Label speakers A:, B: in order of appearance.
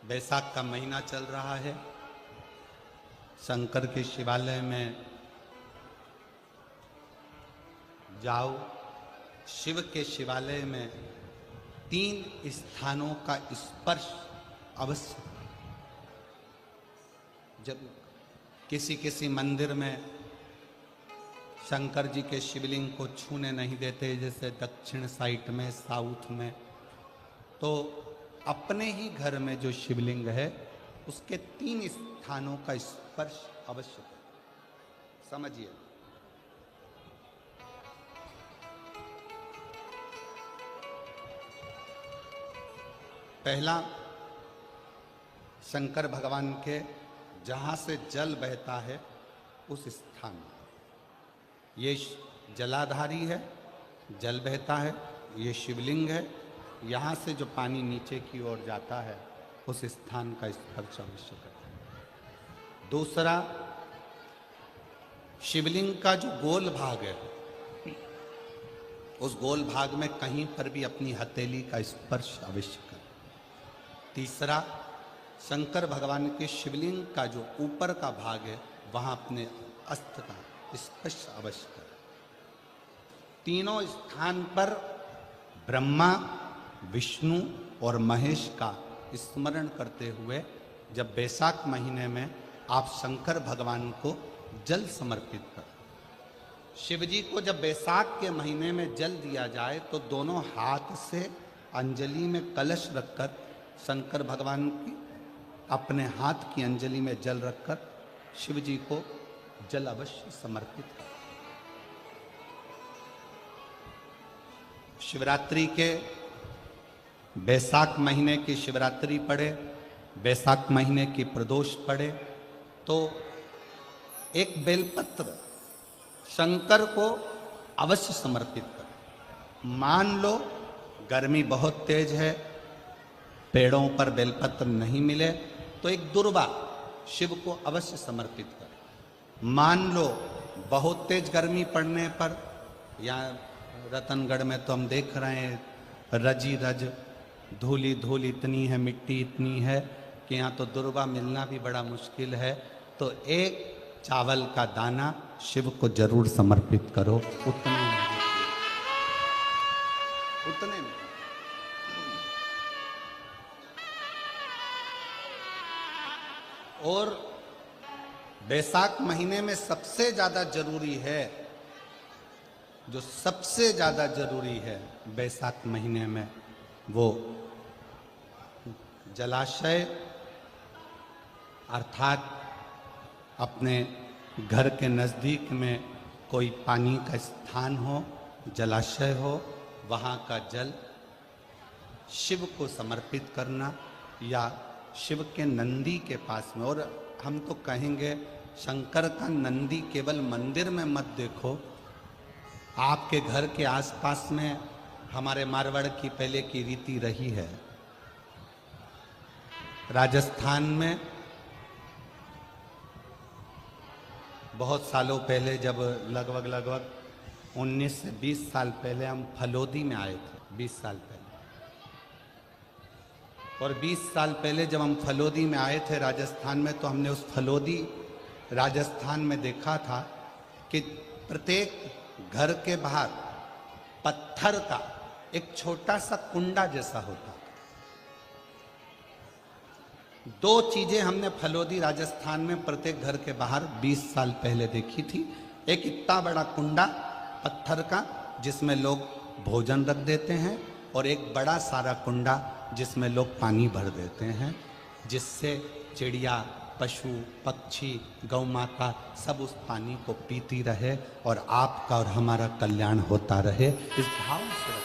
A: बैसाख का महीना चल रहा है। शंकर के शिवालय में जाओ। शिव के शिवालय में 3 स्थानों का स्पर्श अवश्य। जब किसी किसी मंदिर में शंकर जी के शिवलिंग को छूने नहीं देते, जैसे दक्षिण साइड में, साउथ में, तो अपने ही घर में जो शिवलिंग है उसके 3 स्थानों का स्पर्श अवश्य करें। समझिए, पहला शंकर भगवान के जहां से जल बहता है उस स्थान में, ये जलाधारी है, जल बहता है, ये शिवलिंग है। यहाँ से जो पानी नीचे की ओर जाता है उस स्थान का स्पर्श अवश्य करें। दूसरा, शिवलिंग का जो गोल भाग है उस गोल भाग में कहीं पर भी अपनी हथेली का स्पर्श अवश्य करें। तीसरा, शंकर भगवान के शिवलिंग का जो ऊपर का भाग है वहां अपने अस्त्र का स्पर्श अवश्य करें। तीनों स्थान पर ब्रह्मा, विष्णु और महेश का स्मरण करते हुए जब बैसाख महीने में आप शंकर भगवान को जल समर्पित करें। शिव जी को जब बैसाख के महीने में जल दिया जाए तो दोनों हाथ से अंजलि में कलश रखकर शंकर भगवान की अपने हाथ की अंजलि में जल रखकर शिव जी को जल अवश्य समर्पित करें। शिवरात्रि के बैसाख महीने की शिवरात्रि पड़े, बैसाख महीने की प्रदोष पड़े तो एक बेलपत्र शंकर को अवश्य समर्पित करें। मान लो गर्मी बहुत तेज है, पेड़ों पर बेलपत्र नहीं मिले तो एक दुर्वा शिव को अवश्य समर्पित करें। मान लो बहुत तेज गर्मी पड़ने पर, यहाँ रतनगढ़ में तो हम देख रहे हैं रजी रज, धूली धूल इतनी है, मिट्टी इतनी है कि यहाँ तो दुर्वा मिलना भी बड़ा मुश्किल है, तो एक चावल का दाना शिव को जरूर समर्पित करो। उतने में और बैसाख महीने में सबसे ज्यादा जरूरी है, जो सबसे ज्यादा जरूरी है बैसाख महीने में, वो जलाशय अर्थात अपने घर के नज़दीक में कोई पानी का स्थान हो, जलाशय हो, वहाँ का जल शिव को समर्पित करना, या शिव के नंदी के पास में। और हम तो कहेंगे शंकर का नंदी केवल मंदिर में मत देखो, आपके घर के आसपास में हमारे मारवाड़ की पहले की रीति रही है। राजस्थान में बहुत सालों पहले, जब लगभग 19 से 20 साल पहले हम फलोदी में आए थे, 20 साल पहले, और 20 साल पहले जब हम फलोदी में आए थे राजस्थान में, तो हमने उस फलोदी राजस्थान में देखा था कि प्रत्येक घर के बाहर पत्थर का एक छोटा सा कुंडा जैसा होता। 2 चीजें हमने फलोदी राजस्थान में प्रत्येक घर के बाहर 20 साल पहले देखी थी। एक इतना बड़ा कुंडा पत्थर का जिसमें लोग भोजन रख देते हैं, और एक बड़ा सारा कुंडा जिसमें लोग पानी भर देते हैं, जिससे चिड़िया, पशु, पक्षी, गौ माता सब उस पानी को पीती रहे और आपका और हमारा कल्याण होता रहे। इस भाव से